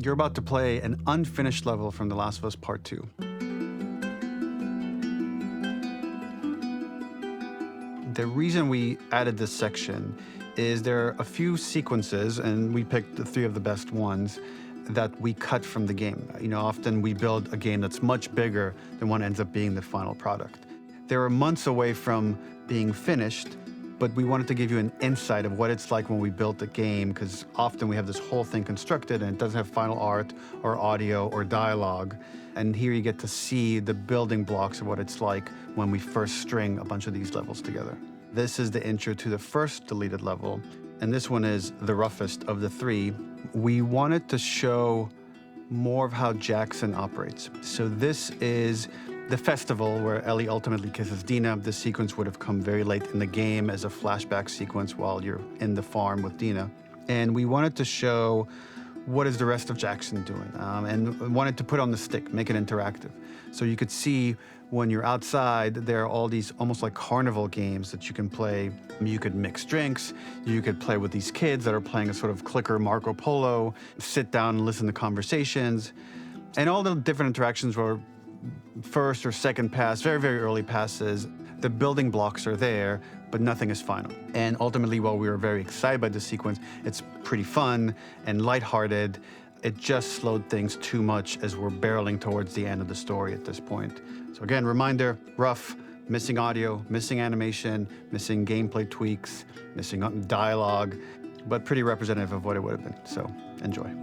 You're about to play an unfinished level from The Last of Us Part 2. The reason we added this section is there are a few sequences, and we picked the 3 of the best ones, that we cut from the game. Often we build a game that's much bigger than what ends up being the final product. They were months away from being finished, but we wanted to give you an insight of what it's like when we built a game, because often we have this whole thing constructed and it doesn't have final art or audio or dialogue. And here you get to see the building blocks of what it's like when we first string a bunch of these levels together. This is the intro to the first deleted level, and this one is the roughest of the 3. We wanted to show more of how Jackson operates. So this is the festival where Ellie ultimately kisses Dina. This sequence would have come very late in the game as a flashback sequence while you're in the farm with Dina. And we wanted to show what is the rest of Jackson doing, and wanted to put on the stick, make it interactive. So you could see when you're outside, there are all these almost like carnival games that you can play. You could mix drinks, you could play with these kids that are playing a sort of clicker Marco Polo, sit down and listen to conversations. And all the different interactions were first or second pass, very, very early passes. The building blocks are there, but nothing is final. And ultimately, while we were very excited by this sequence, it's pretty fun and lighthearted. It just slowed things too much as we're barreling towards the end of the story at this point. So again, reminder, rough, missing audio, missing animation, missing gameplay tweaks, missing dialogue, but pretty representative of what it would have been. So enjoy.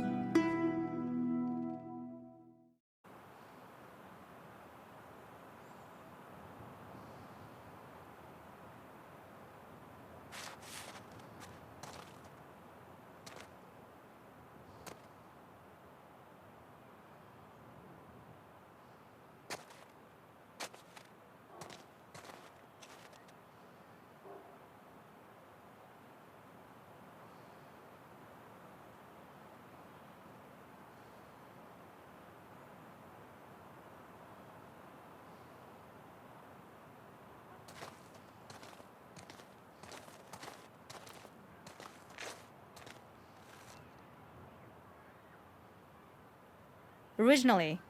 Originally,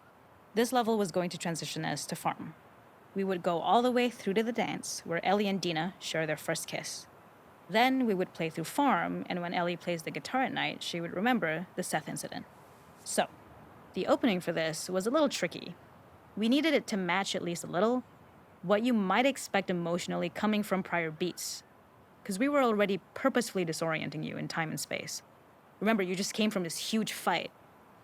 this level was going to transition us to farm. We would go all the way through to the dance, where Ellie and Dina share their first kiss. Then we would play through farm, and when Ellie plays the guitar at night, she would remember the Seth incident. So, the opening for this was a little tricky. We needed it to match at least a little what you might expect emotionally coming from prior beats, because we were already purposefully disorienting you in time and space. Remember, you just came from this huge fight.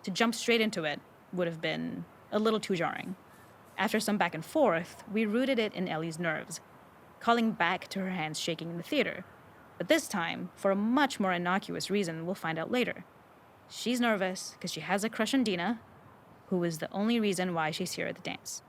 To jump straight into it would have been a little too jarring. After some back and forth, we rooted it in Ellie's nerves, calling back to her hands shaking in the theater. But this time, for a much more innocuous reason we'll find out later. She's nervous because she has a crush on Dina, who is the only reason why she's here at the dance.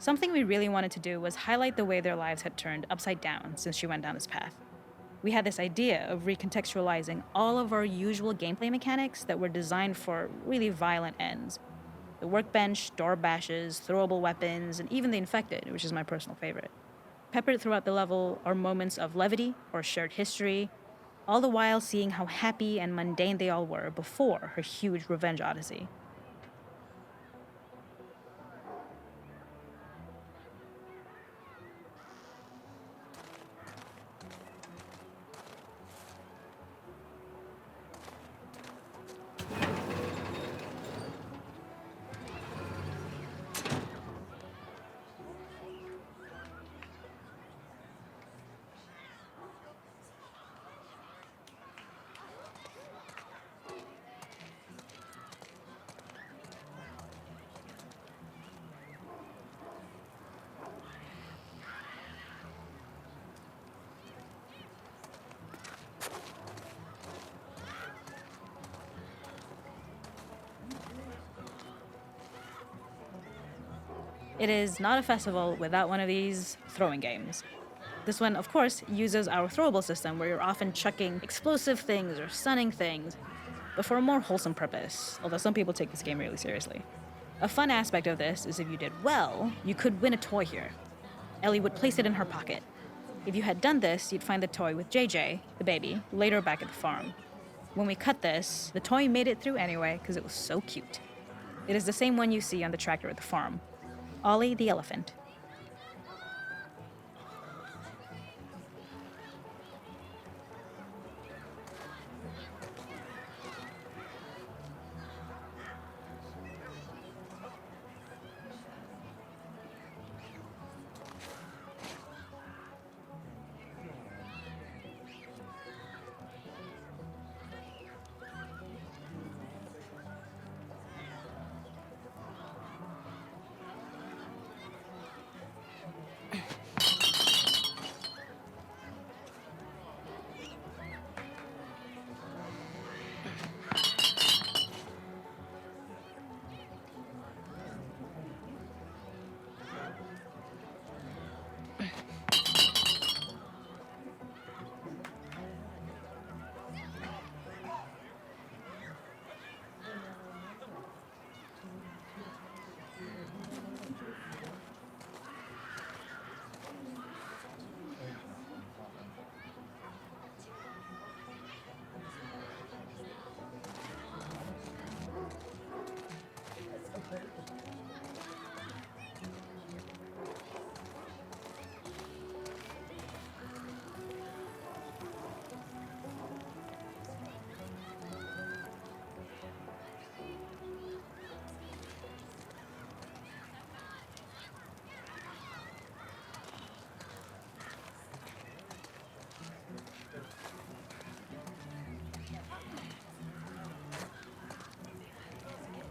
Something we really wanted to do was highlight the way their lives had turned upside down since she went down this path. We had this idea of recontextualizing all of our usual gameplay mechanics that were designed for really violent ends. The workbench, door bashes, throwable weapons, and even the infected, which is my personal favorite. Peppered throughout the level are moments of levity or shared history, all the while seeing how happy and mundane they all were before her huge revenge odyssey. It is not a festival without one of these throwing games. This one, of course, uses our throwable system where you're often chucking explosive things or stunning things, but for a more wholesome purpose, although some people take this game really seriously. A fun aspect of this is if you did well, you could win a toy here. Ellie would place it in her pocket. If you had done this, you'd find the toy with JJ, the baby, later back at the farm. When we cut this, the toy made it through anyway because it was so cute. It is the same one you see on the tractor at the farm. Ollie the elephant.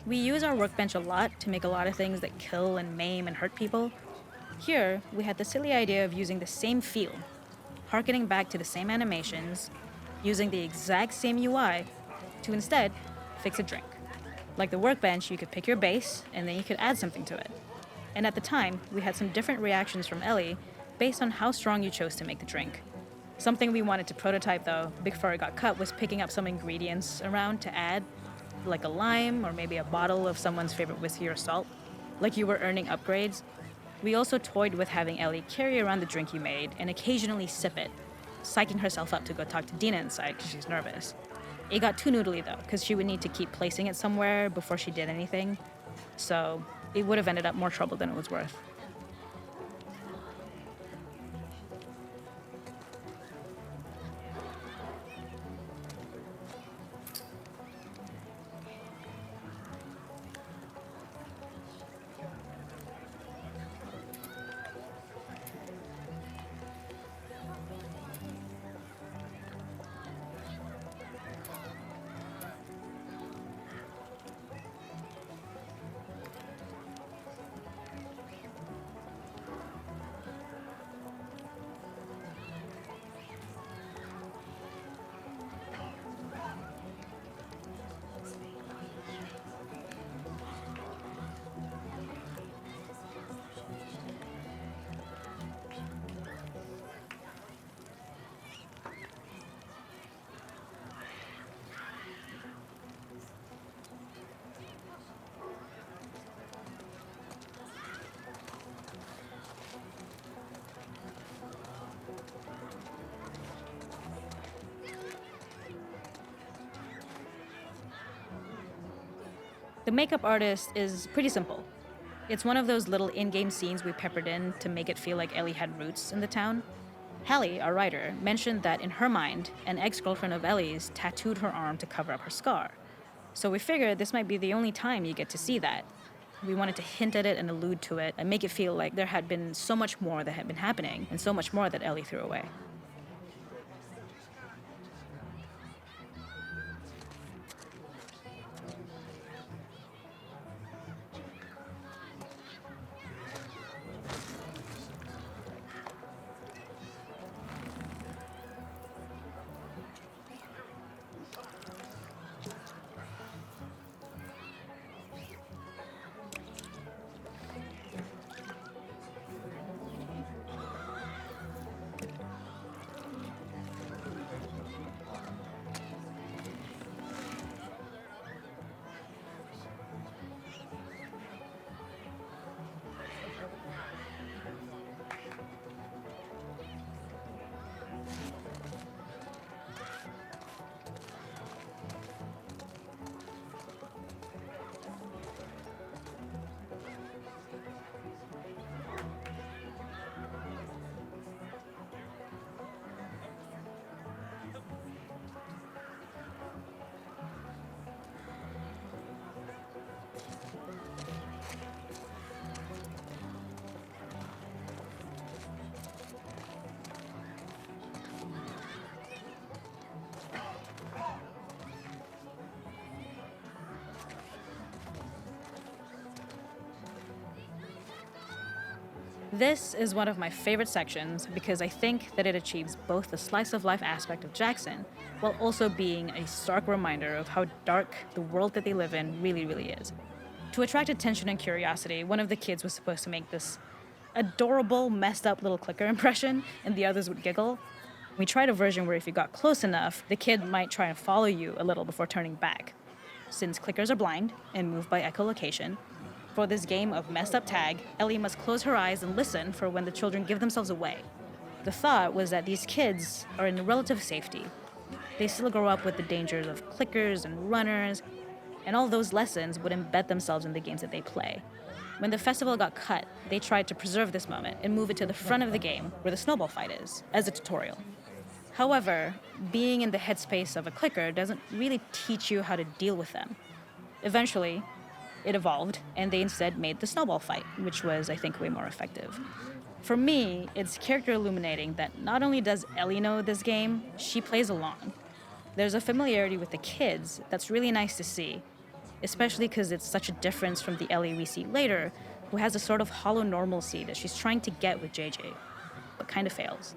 We use our workbench a lot to make a lot of things that kill and maim and hurt people. Here, we had the silly idea of using the same feel, harkening back to the same animations, using the exact same UI to instead fix a drink. Like the workbench, you could pick your base and then you could add something to it. And at the time, we had some different reactions from Ellie based on how strong you chose to make the drink. Something we wanted to prototype though, before it got cut, was picking up some ingredients around to add, like a lime or maybe a bottle of someone's favorite whiskey or salt, like you were earning upgrades. We also toyed with having Ellie carry around the drink you made and occasionally sip it, psyching herself up to go talk to Dina inside because she's nervous. It got too noodly though, because she would need to keep placing it somewhere before she did anything, so it would have ended up more trouble than it was worth. The makeup artist is pretty simple. It's one of those little in-game scenes we peppered in to make it feel like Ellie had roots in the town. Hallie, our writer, mentioned that in her mind, an ex-girlfriend of Ellie's tattooed her arm to cover up her scar. So we figured this might be the only time you get to see that. We wanted to hint at it and allude to it and make it feel like there had been so much more that had been happening and so much more that Ellie threw away. This is one of my favorite sections because I think that it achieves both the slice of life aspect of Jackson while also being a stark reminder of how dark the world that they live in really, really is. To attract attention and curiosity, one of the kids was supposed to make this adorable, messed up little clicker impression and the others would giggle. We tried a version where if you got close enough, the kid might try and follow you a little before turning back. Since clickers are blind and move by echolocation, for this game of messed up tag, Ellie must close her eyes and listen for when the children give themselves away. The thought was that these kids are in relative safety. They still grow up with the dangers of clickers and runners, and all those lessons would embed themselves in the games that they play. When the festival got cut, they tried to preserve this moment and move it to the front of the game where the snowball fight is, as a tutorial. However, being in the headspace of a clicker doesn't really teach you how to deal with them. Eventually, it evolved, and they instead made the snowball fight, which was, I think, way more effective. For me, it's character illuminating that not only does Ellie know this game, she plays along. There's a familiarity with the kids that's really nice to see, especially because it's such a difference from the Ellie we see later, who has a sort of hollow normalcy that she's trying to get with JJ, but kind of fails.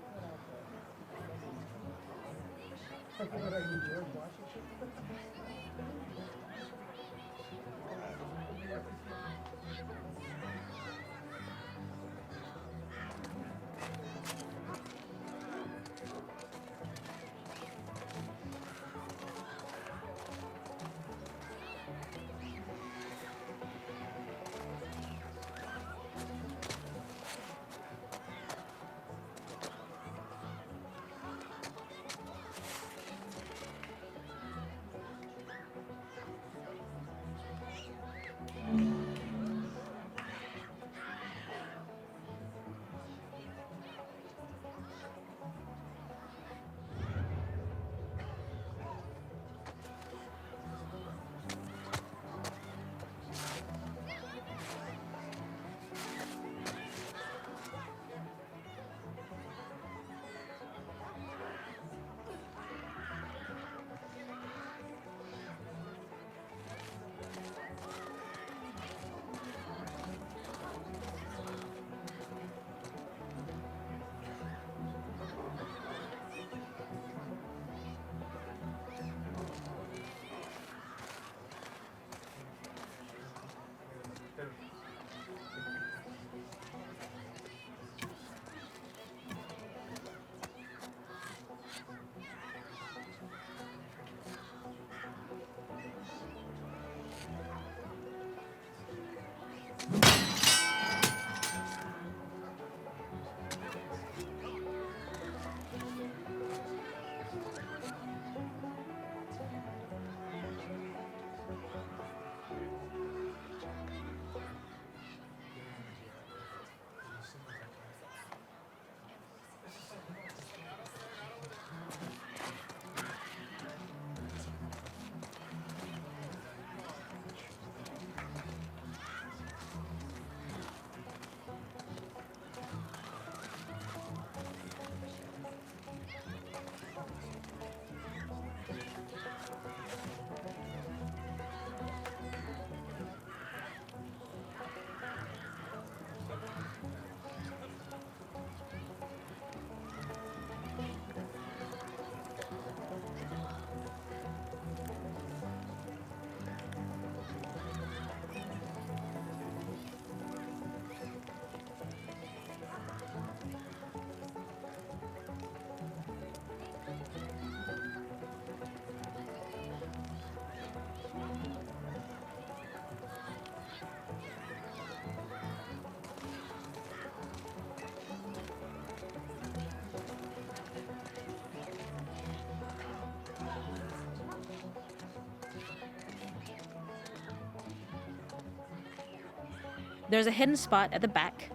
There's a hidden spot at the back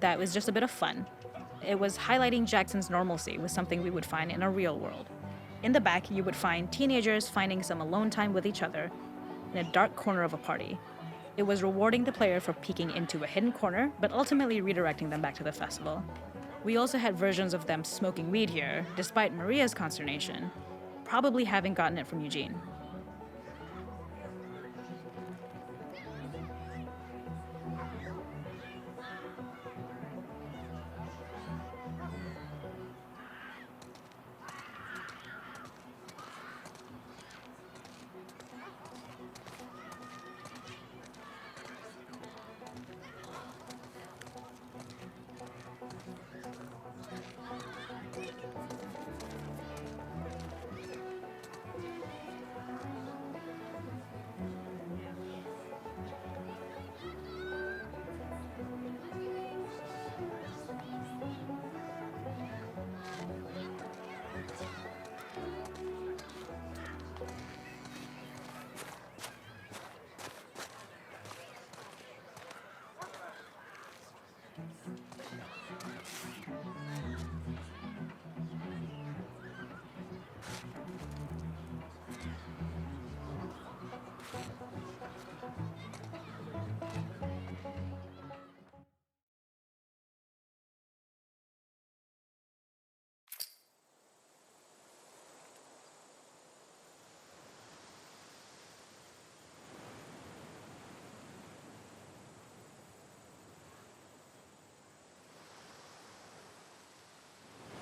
that was just a bit of fun. It was highlighting Jackson's normalcy with something we would find in a real world. In the back, you would find teenagers finding some alone time with each other in a dark corner of a party. It was rewarding the player for peeking into a hidden corner, but ultimately redirecting them back to the festival. We also had versions of them smoking weed here, despite Maria's consternation, probably having gotten it from Eugene.